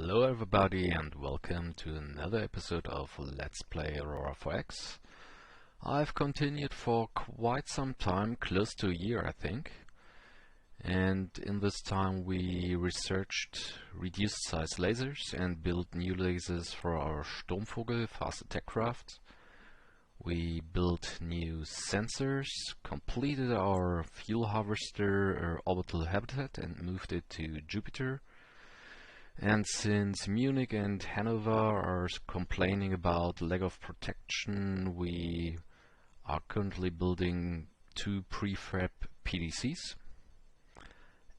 Hello everybody and welcome to another episode of Let's Play Aurora 4X. I've continued for quite some time, close to a year I think, and in this time we researched reduced size lasers and built new lasers for our Sturmvogel fast attack craft. We built new sensors, completed our fuel harvester orbital habitat and moved it to Jupiter. And since Munich and Hanover are complaining about lack of protection, we are currently building 2 prefab PDCs.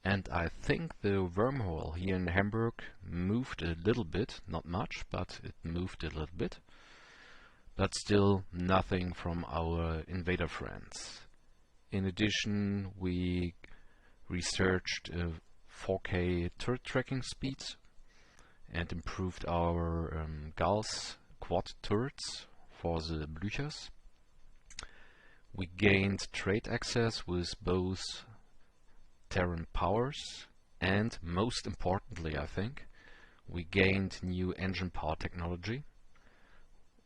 And I think the wormhole here in Hamburg moved a little bit, not much, but it moved a little bit. But still nothing from our invader friends. In addition, we researched 4K turret tracking speeds and improved our Gauss quad turrets for the Blüchers. We gained trade access with both Terran powers, and most importantly I think, we gained new engine power technology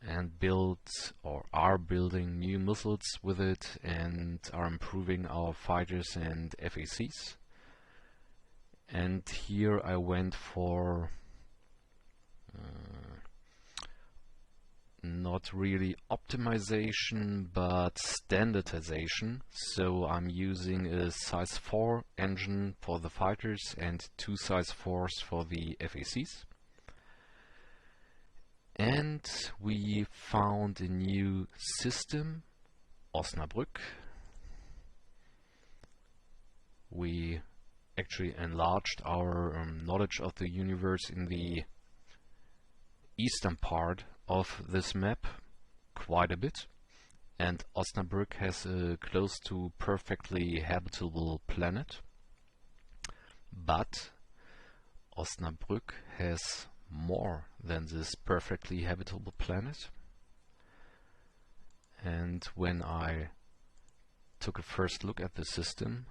and built or are building new missiles with it and are improving our fighters and FACs. And here I went for not really optimization but standardization, so I'm using a size 4 engine for the fighters and 2 size 4s for the FACs. And we found a new system, Osnabrück. We actually enlarged our knowledge of the universe in the eastern part of this map quite a bit, and Osnabrück has a close to perfectly habitable planet. But Osnabrück has more than this perfectly habitable planet, and when I took a first look at the system,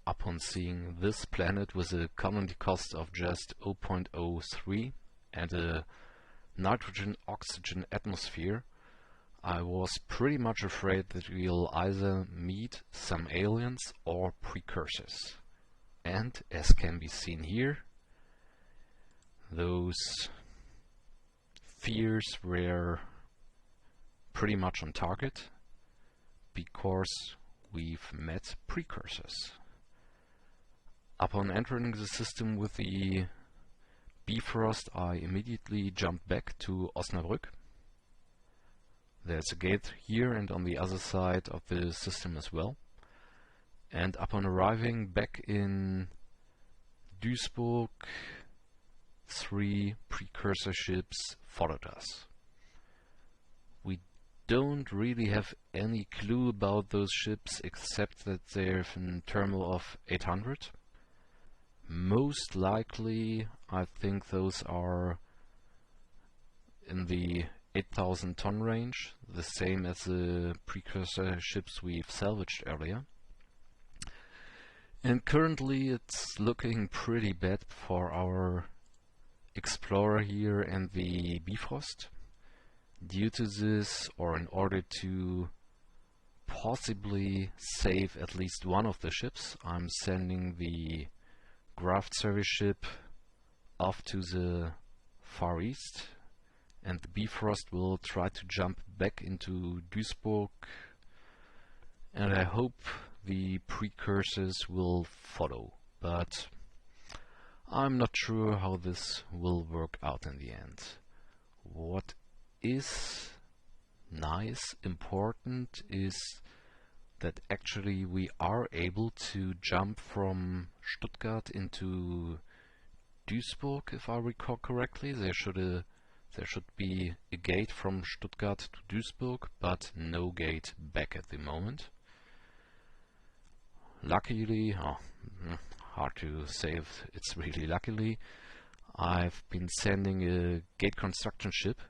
upon seeing this planet with a colony cost of just 0.03 and a nitrogen-oxygen atmosphere, I was pretty much afraid that we'll either meet some aliens or precursors. And as can be seen here, those fears were pretty much on target, because we've met precursors. Upon entering the system with the Bifrost, I immediately jumped back to Osnabrück. There's a gate here and on the other side of the system as well. And upon arriving back in Duisburg, 3 precursor ships followed us. We don't really have any clue about those ships except that they have a terminal of 800. Most likely, I think those are in the 8,000 ton range, the same as the precursor ships we've salvaged earlier. And currently it's looking pretty bad for our Explorer here and the Bifrost. Due to this, or in order to possibly save at least one of the ships, I'm sending the Graft service ship off to the Far East, and the Bifrost will try to jump back into Duisburg, and I hope the precursors will follow, but I'm not sure how this will work out in the end. What is nice, important, is that actually we are able to jump from Stuttgart into Duisburg, if I recall correctly. There should be a gate from Stuttgart to Duisburg, but no gate back at the moment. Luckily, hard to say if it's really luckily, I've been sending a gate construction ship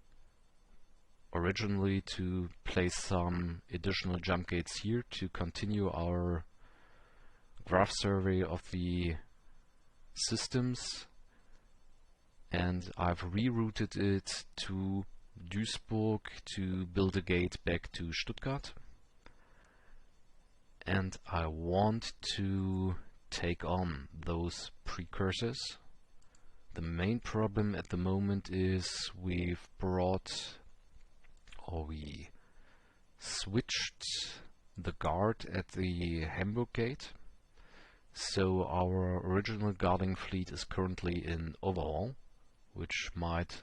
originally to place some additional jump gates here to continue our graph survey of the systems, and I've rerouted it to Duisburg to build a gate back to Stuttgart. And I want to take on those precursors. The main problem at the moment is we switched the guard at the Hamburg gate. So our original guarding fleet is currently in overhaul, which might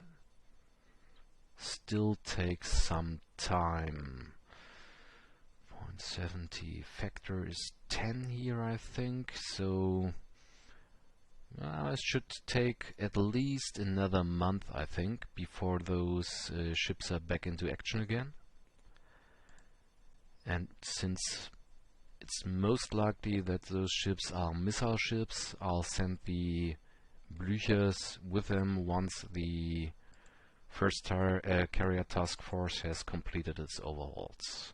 still take some time. 0.70 factor is 10 here, I think, so it should take at least another month, I think, before those ships are back into action again. And since it's most likely that those ships are missile ships, I'll send the Blüchers with them once the first carrier task force has completed its overhauls.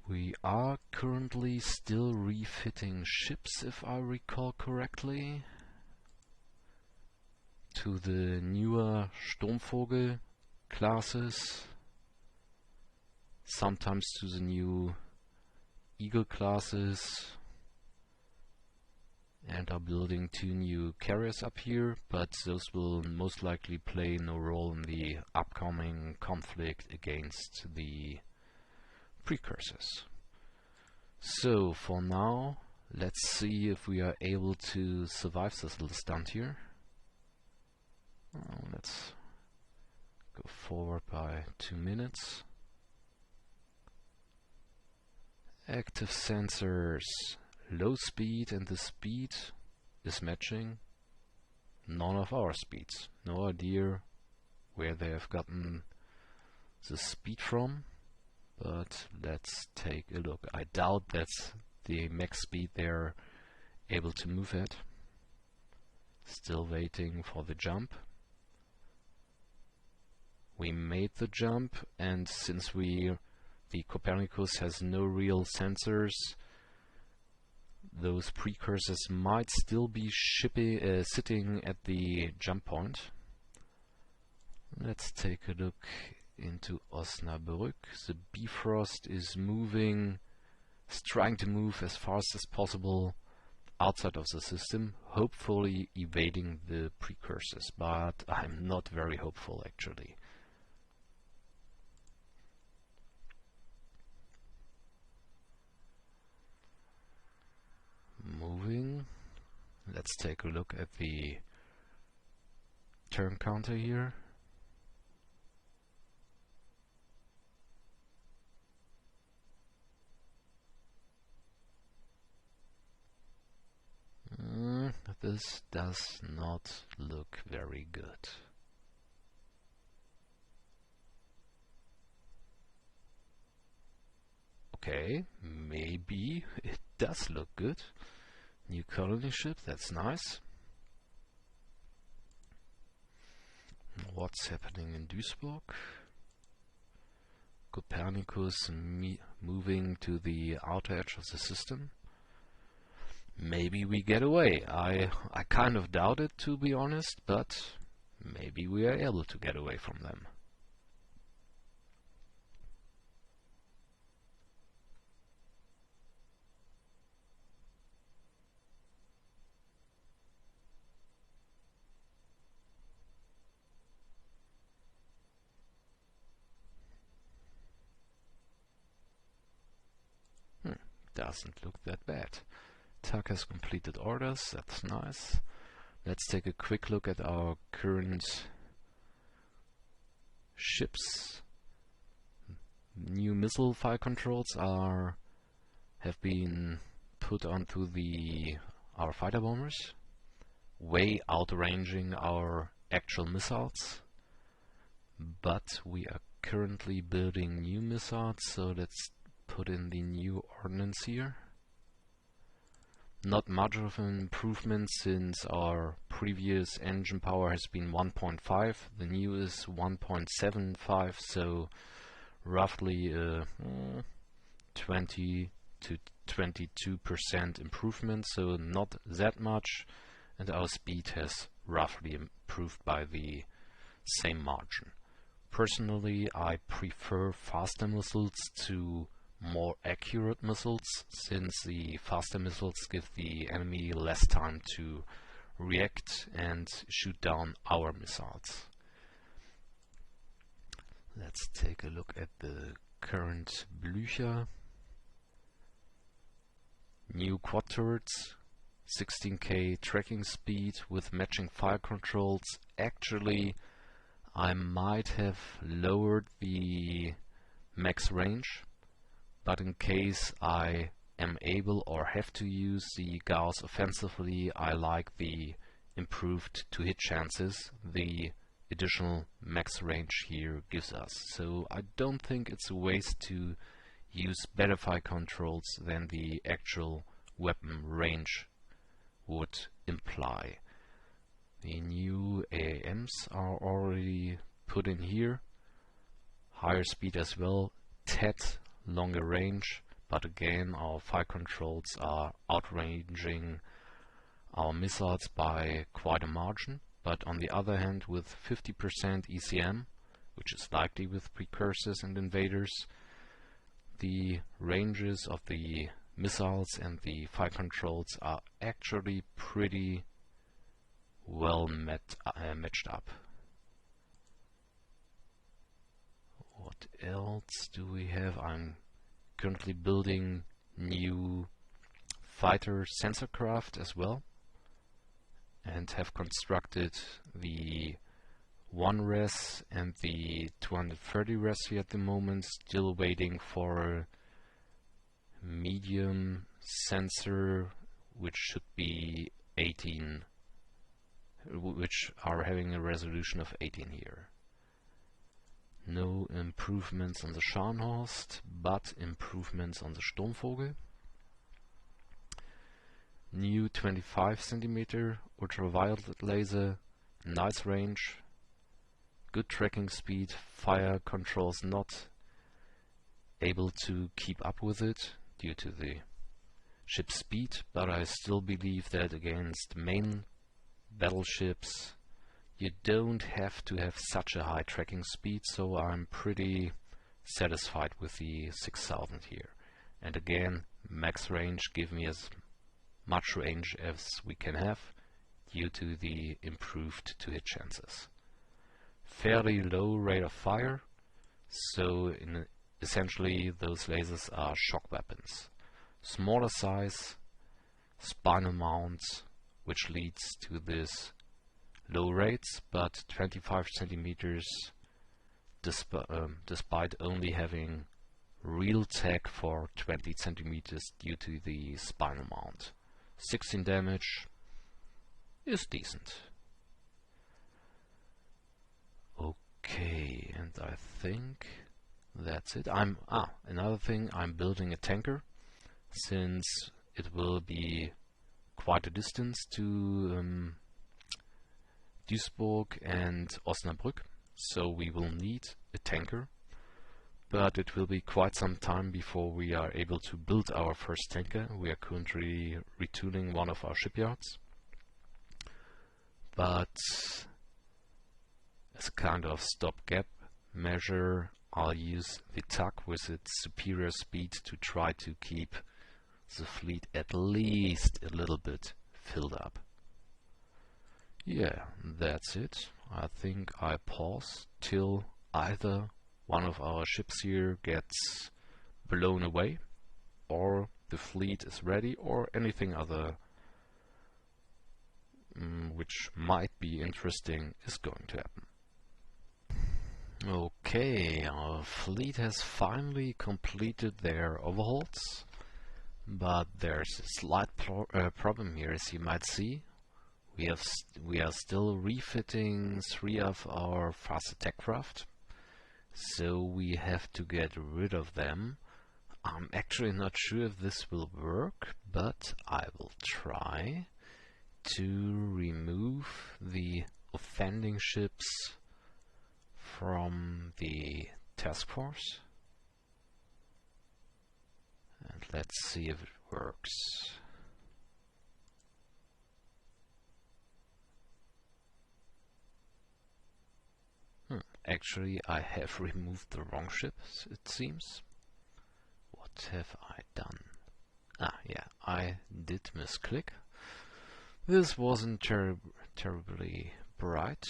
We are currently still refitting ships, if I recall correctly, to the newer Sturmvogel classes, sometimes to the new Eagle classes, and are building 2 new carriers up here, but those will most likely play no role in the upcoming conflict against the Precursors. So for now, let's see if we are able to survive this little stunt here. Let's go forward by 2 minutes. Active sensors, low speed, and the speed is matching none of our speeds. No idea where they have gotten the speed from. But let's take a look. I doubt that's the max speed they're able to move at. Still waiting for the jump. We made the jump, and since the Copernicus has no real sensors, those precursors might still be sitting at the jump point. Let's take a look into Osnabrück. The Bifrost is trying to move as fast as possible outside of the system, hopefully evading the precursors, but I'm not very hopeful actually. Moving. Let's take a look at the turn counter here. This does not look very good. Okay, maybe it does look good. New colony ship, that's nice. What's happening in Duisburg? Copernicus moving to the outer edge of the system. Maybe we get away. I kind of doubt it, to be honest, but maybe we are able to get away from them. Doesn't look that bad. TAC has completed orders, that's nice. Let's take a quick look at our current ships. New missile fire controls have been put onto our fighter bombers, way outranging our actual missiles. But we are currently building new missiles, so let's put in the new ordnance here. Not much of an improvement since our previous engine power has been 1.5. The new is 1.75, so roughly 20 to 22% improvement, so not that much, and our speed has roughly improved by the same margin. Personally, I prefer faster missiles to more accurate missiles, since the faster missiles give the enemy less time to react and shoot down our missiles. Let's take a look at the current Blücher. New quad turrets, 16k tracking speed with matching fire controls. Actually, I might have lowered the max range, but in case I am able or have to use the Gauss offensively, I like the improved to-hit chances the additional max range here gives us. So I don't think it's a waste to use better fire controls than the actual weapon range would imply. The new AAMs are already put in here. Higher speed as well, tad longer range, but again our fire controls are outranging our missiles by quite a margin. But on the other hand, with 50% ECM, which is likely with Precursors and Invaders, the ranges of the missiles and the fire controls are actually pretty well matched up. What else do we have? I'm currently building new fighter sensor craft as well, and have constructed the 1 res and the 230 res here at the moment, still waiting for medium sensor, which should be 18, which are having a resolution of 18 here. No improvements on the Scharnhorst, but improvements on the Sturmvogel. New 25 cm ultraviolet laser, nice range, good tracking speed, fire controls not able to keep up with it due to the ship's speed, but I still believe that against main battleships you don't have to have such a high tracking speed, so I'm pretty satisfied with the 6000 here. And again, max range give me as much range as we can have due to the improved to-hit chances. Fairly low rate of fire, so essentially those lasers are shock weapons. Smaller size, spinal mounts, which leads to this low rates, but 25 centimeters despite only having real tech for 20 centimeters due to the spinal mount. 16 damage is decent. Okay, and I think that's it. Another thing, I'm building a tanker, since it will be quite a distance to Duisburg and Osnabrück, so we will need a tanker, but it will be quite some time before we are able to build our first tanker. We are currently retooling one of our shipyards, but as a kind of stopgap measure, I'll use the tug with its superior speed to try to keep the fleet at least a little bit filled up. Yeah, that's it. I think I pause till either one of our ships here gets blown away, or the fleet is ready, or anything other which might be interesting is going to happen. Okay, our fleet has finally completed their overhauls, but there's a slight problem here, as you might see. We are still refitting 3 of our fast attack craft, so we have to get rid of them. I'm actually not sure if this will work, but I will try to remove the offending ships from the task force. And Let's see if it works. Actually, I have removed the wrong ships, it seems. What have I done? Ah, yeah, I did misclick. This wasn't terribly bright.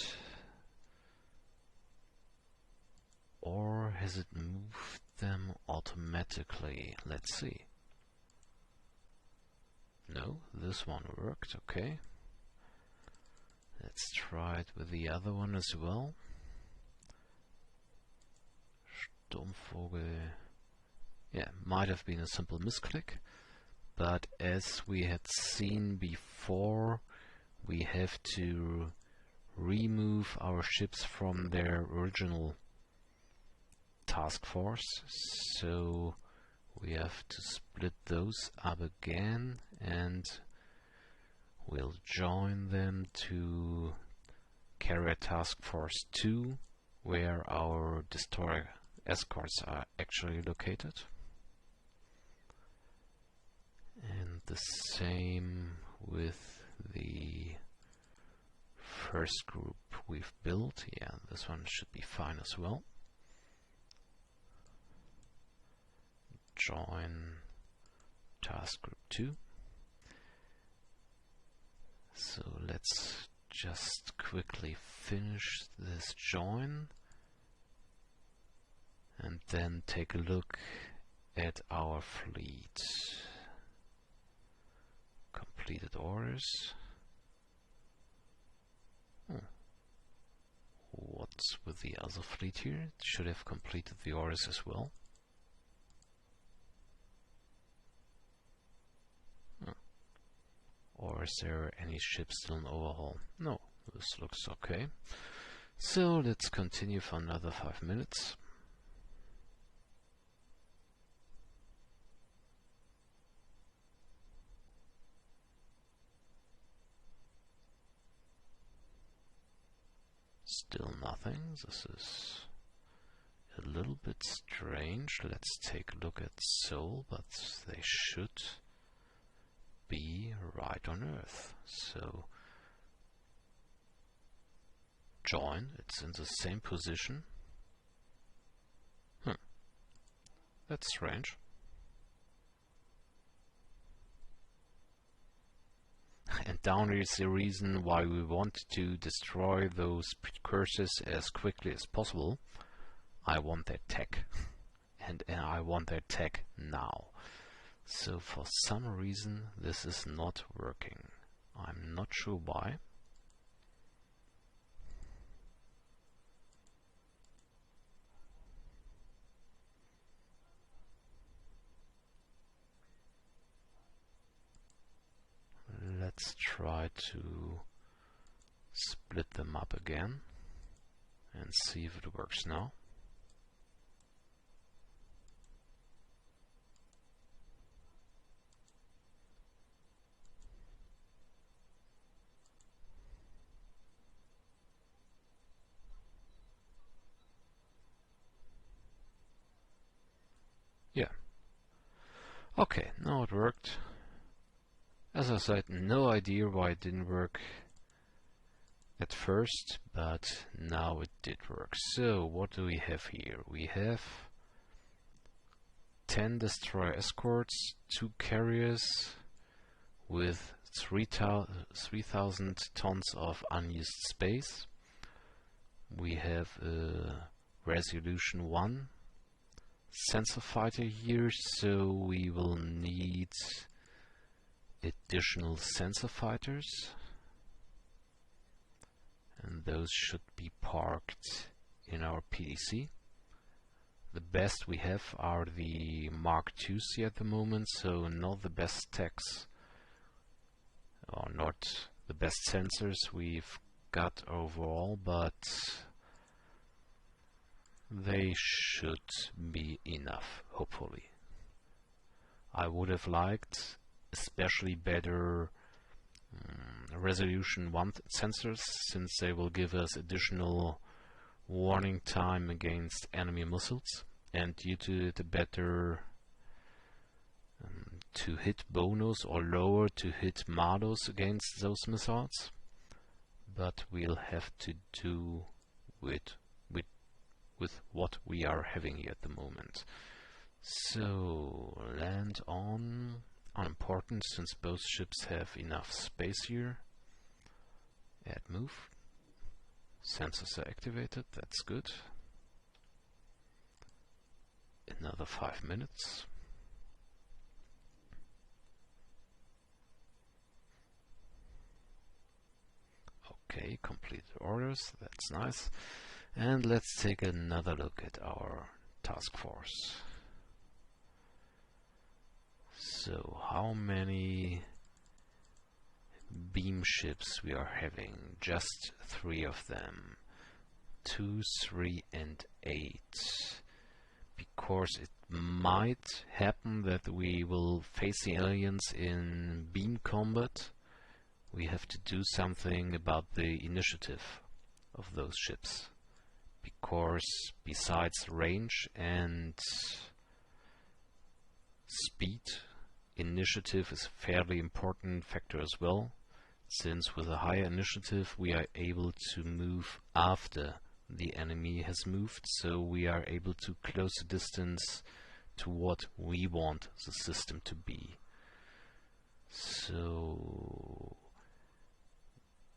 Or has it moved them automatically? Let's see. No, this one worked, okay. Let's try it with the other one as well. Sturmvogel. Yeah, might have been a simple misclick, but as we had seen before, we have to remove our ships from their original task force, so we have to split those up again, and we'll join them to carrier task force 2, where our destroyer escorts are actually located. And the same with the first group we've built. Yeah, this one should be fine as well. Join task group 2. So let's just quickly finish this join and then take a look at our fleet. Completed orders. What's with the other fleet here? It should have completed the orders as well. Or is there any ship still in overhaul? No, this looks okay. So let's continue for another 5 minutes. Still nothing. This is a little bit strange. Let's take a look at Seoul, but they should be right on Earth. So join, it's in the same position. That's strange. And down here is the reason why we want to destroy those precursors as quickly as possible. I want their tech, and I want their tech now. So for some reason this is not working. I'm not sure why. Let's try to split them up again and see if it works now. Yeah. Okay, now it worked. As I said, no idea why it didn't work at first, but now it did work. So what do we have here? We have 10 destroyer escorts, 2 carriers with 3,000 tons of unused space. We have a resolution 1 sensor fighter here, so we will need additional sensor fighters, and those should be parked in our PDC. The best we have are the Mark IIs at the moment, so not the best techs or not the best sensors we've got overall, but they should be enough, hopefully. I would have liked especially better resolution 1 sensors, since they will give us additional warning time against enemy missiles, and due to the better to hit bonus or lower to hit malus against those missiles, but we'll have to do with what we are having here at the moment. So land on unimportant since both ships have enough space here. Add move. Sensors are activated, that's good. Another 5 minutes. Okay, complete orders, that's nice. And let's take another look at our task force. So, how many beam ships we are having? Just 3 of them. 2, 3 and 8. Because it might happen that we will face the aliens in beam combat. We have to do something about the initiative of those ships. Because besides range and speed, initiative is a fairly important factor as well, since with a higher initiative we are able to move after the enemy has moved, so we are able to close the distance to what we want the system to be. So,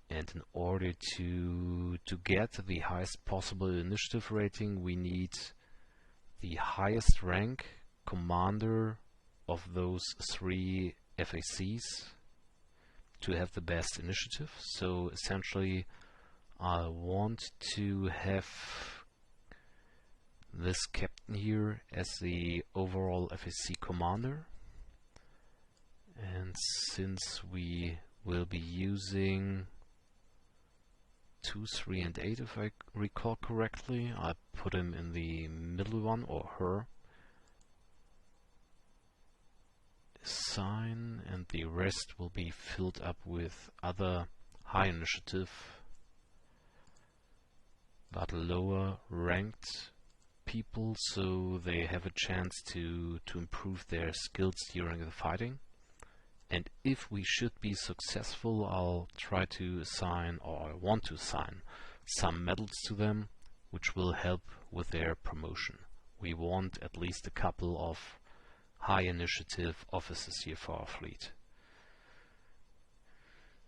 and in order to get the highest possible initiative rating, we need the highest rank commander of those 3 FACs to have the best initiative. So essentially I want to have this captain here as the overall FAC commander, and since we will be using 2, 3 and 8 if I recall correctly, I put him in the middle one, or her. Assign, and the rest will be filled up with other high initiative but lower ranked people, so they have a chance to improve their skills during the fighting. And if we should be successful, I'll try to assign, or I want to assign, some medals to them, which will help with their promotion. We want at least a couple of high initiative officers here for our fleet.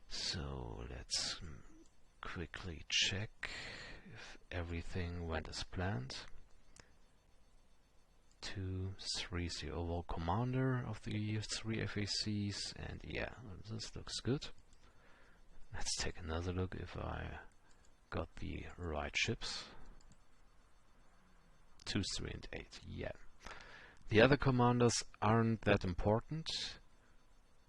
So let's quickly check if everything went as planned. 2, 3 is the overall commander of the 3 FACs, and yeah, this looks good. Let's take another look if I got the right ships. 2, 3 and 8, yeah. The other commanders aren't that important.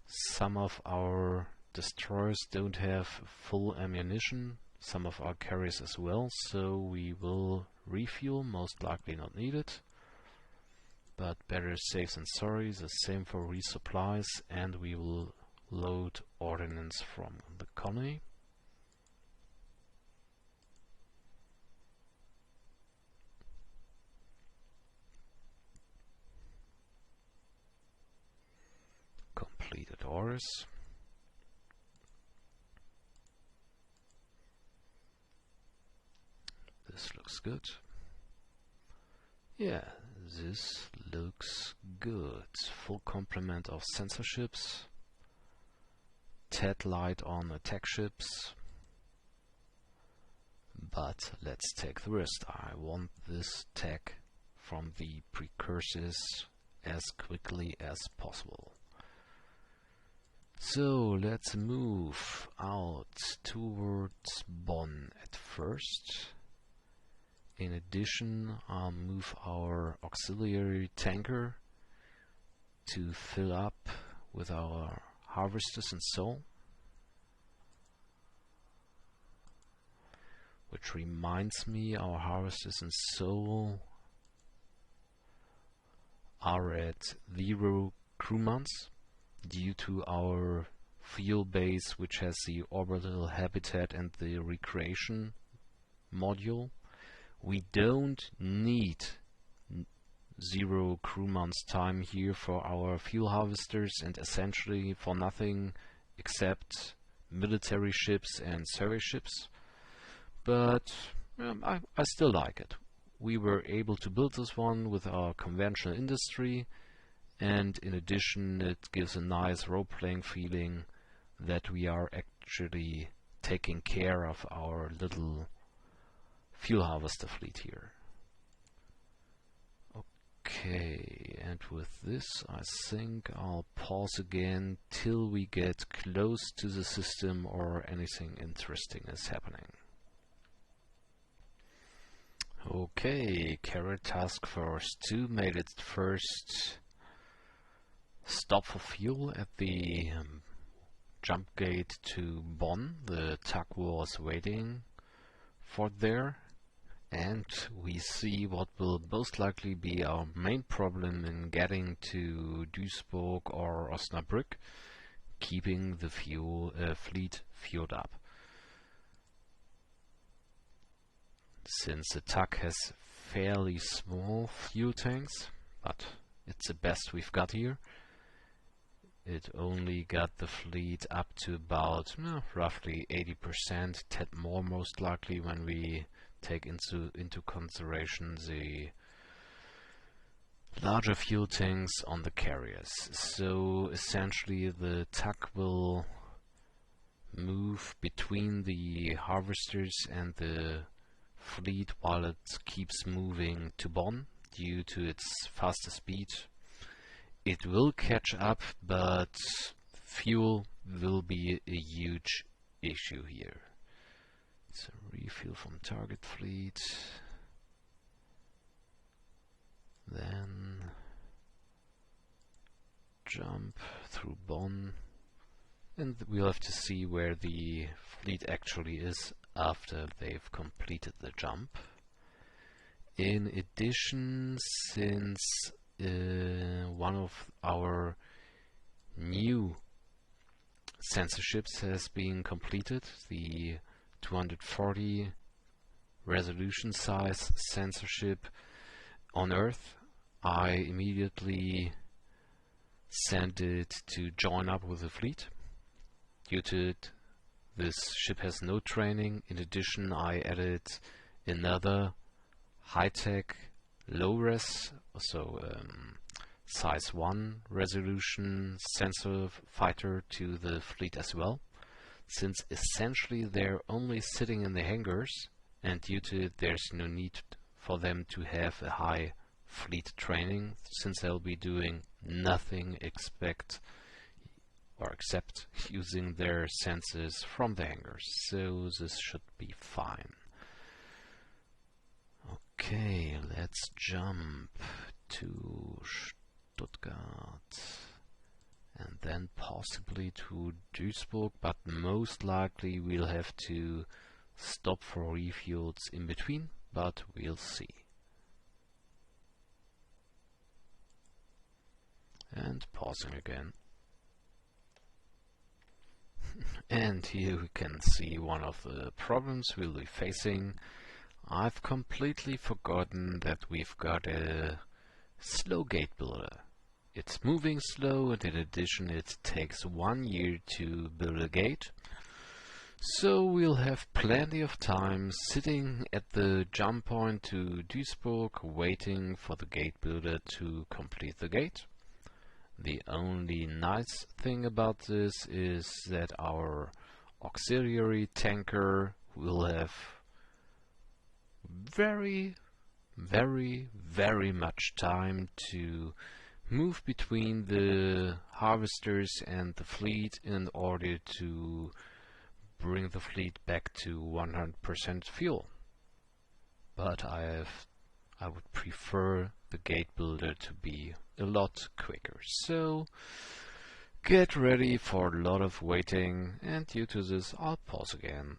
Some of our destroyers don't have full ammunition, some of our carriers as well, so we will refuel, most likely not needed. But better safe than sorry, the same for resupplies, and we will load ordnance from the colony. Completed orders. This looks good. Yeah, this looks good. Full complement of sensor ships. TED light on attack ships. But let's take the rest. I want this tech from the Precursors as quickly as possible. So let's move out towards Bonn at first. In addition, I'll move our auxiliary tanker to fill up with our harvesters and so. Which reminds me, our harvesters and so are at 0 crew months due to our fuel base, which has the orbital habitat and the recreation module. We don't need 0 crew months time here for our fuel harvesters, and essentially for nothing except military ships and survey ships. But I still like it. We were able to build this one with our conventional industry, and in addition it gives a nice role-playing feeling that we are actually taking care of our little fuel harvester fleet here. Okay, and with this I think I'll pause again till we get close to the system or anything interesting is happening. Okay, Carrot Task Force 2 made its first stop for fuel at the jump gate to Bonn. The tug was waiting for there, and we see what will most likely be our main problem in getting to Duisburg or Osnabrück, keeping the fleet fueled up. Since the tug has fairly small fuel tanks, but it's the best we've got here, it only got the fleet up to about roughly 80%, tad more most likely when we take into consideration the larger fuel tanks on the carriers. So essentially the tug will move between the harvesters and the fleet while it keeps moving to Bonn due to its faster speed. It will catch up, but fuel will be a huge issue here. So refuel from target fleet, then jump through Bonn, and we'll have to see where the fleet actually is after they've completed the jump. In addition, since one of our new censorships has been completed, the 240 resolution size censorship on Earth, I immediately sent it to join up with the fleet. Due to it, this ship has no training. In addition, I added another high-tech low-res, so size 1 resolution sensor fighter to the fleet as well, since essentially they're only sitting in the hangars, and due to it there's no need for them to have a high fleet training, since they'll be doing nothing except using their sensors from the hangars, so this should be fine. Okay, let's jump to Stuttgart and then possibly to Duisburg, but most likely we'll have to stop for refuels in between, but we'll see. And pausing again. And here we can see one of the problems we'll be facing. I've completely forgotten that we've got a slow gate builder. It's moving slow, and in addition it takes 1 year to build a gate. So we'll have plenty of time sitting at the jump point to Duisburg waiting for the gate builder to complete the gate. The only nice thing about this is that our auxiliary tanker will have very much time to move between the harvesters and the fleet in order to bring the fleet back to 100% fuel. But I would prefer the gate builder to be a lot quicker. So get ready for a lot of waiting, and due to this I'll pause again.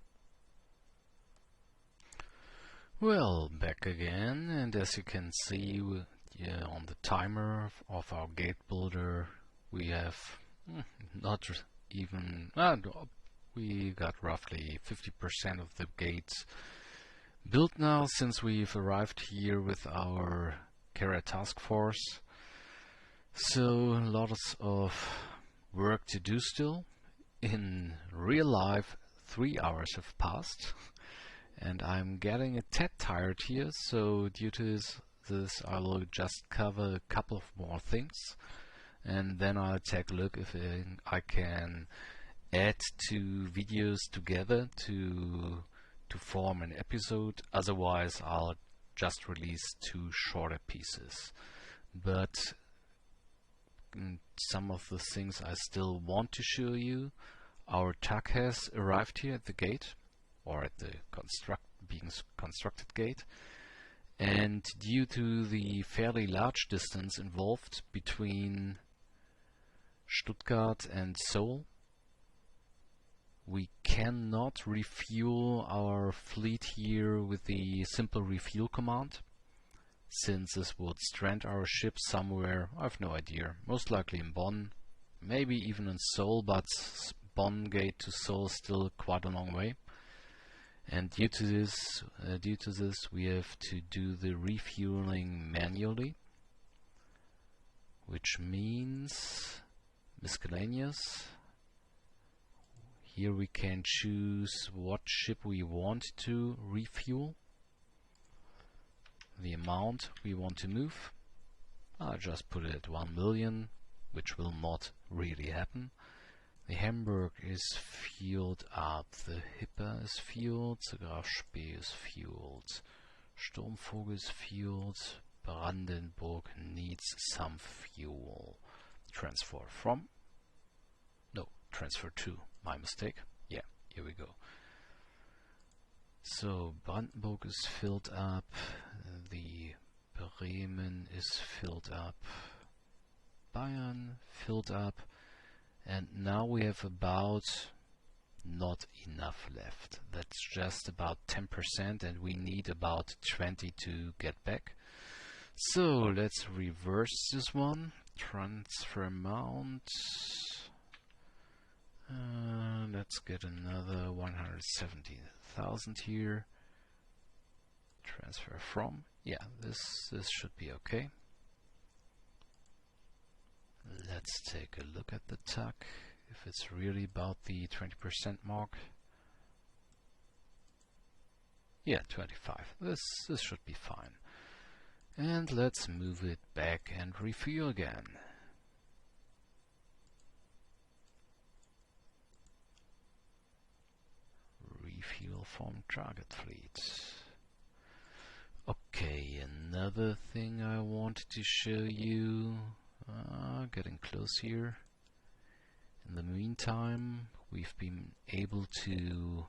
Well, back again, and as you can see on the timer of our gate builder, we have not even we got roughly 50% of the gates built now, since we've arrived here with our carrier task force. So lots of work to do still. In real life, 3 hours have passed, and I'm getting a tad tired here, so due to this I will just cover a couple of more things, and then I'll take a look if I can add 2 videos together to form an episode. Otherwise I'll just release 2 shorter pieces. But some of the things I still want to show you. Our tug has arrived here at the gate, or at the being constructed gate, and due to the fairly large distance involved between Stuttgart and Seoul, we cannot refuel our fleet here with the simple refuel command, since this would strand our ship somewhere, I have no idea, most likely in Bonn, maybe even in Seoul, but Bonn gate to Seoul is still quite a long way. And due to this we have to do the refueling manually, which means miscellaneous. Here we can choose what ship we want to refuel, the amount we want to move. I'll just put it at 1 million, which will not really happen. The Hamburg is fueled up, the Hipper is fueled, the Graf Spee is fueled, Sturmvogel is fueled, Brandenburg needs some fuel. Transfer from? No, transfer to. My mistake. Yeah, here we go. So Brandenburg is filled up, the Bremen is filled up, Bayern filled up, and now we have about not enough left. That's just about 10%, and we need about 20 to get back. So let's reverse this one. Transfer amount. Let's get another 170,000 here. Transfer from. Yeah, this should be okay. Let's take a look at the tug, if it's really about the 20% mark. Yeah, 25. This should be fine. And let's move it back and refuel again. Refuel from target fleet. Okay, another thing I wanted to show you. Getting close here. In the meantime, we've been able to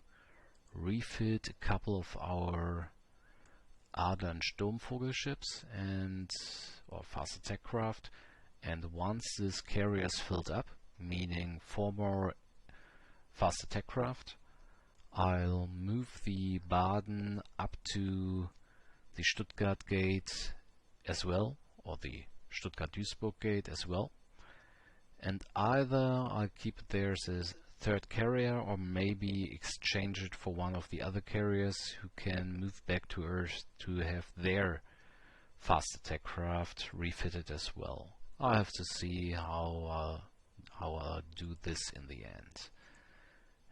refit a couple of our Adler and Sturmvogel ships or fast attack craft, and once this carrier is filled up, meaning 4 more fast attack craft, I'll move the Baden up to the Stuttgart gate as well, or the Stuttgart-Duisburg gate as well, and either I'll keep it there as a 3rd carrier, or maybe exchange it for one of the other carriers who can move back to Earth to have their fast attack craft refitted as well. I have to see how I'll do this in the end.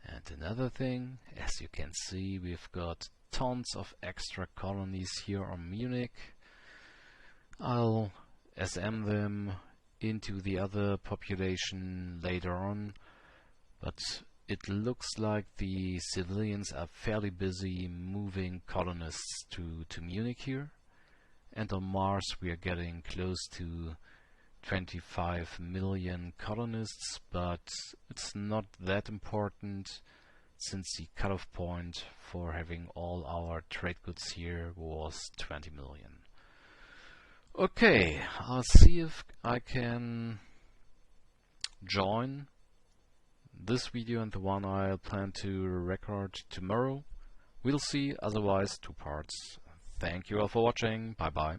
And another thing, as you can see, we've got tons of extra colonies here on Munich. I'll SM them into the other population later on, but it looks like the civilians are fairly busy moving colonists to Munich here, and on Mars we are getting close to 25 million colonists, but it's not that important since the cutoff point for having all our trade goods here was 20 million. Okay, I'll see if I can join this video and the one I plan to record tomorrow. We'll see, otherwise 2 parts. Thank you all for watching. Bye bye.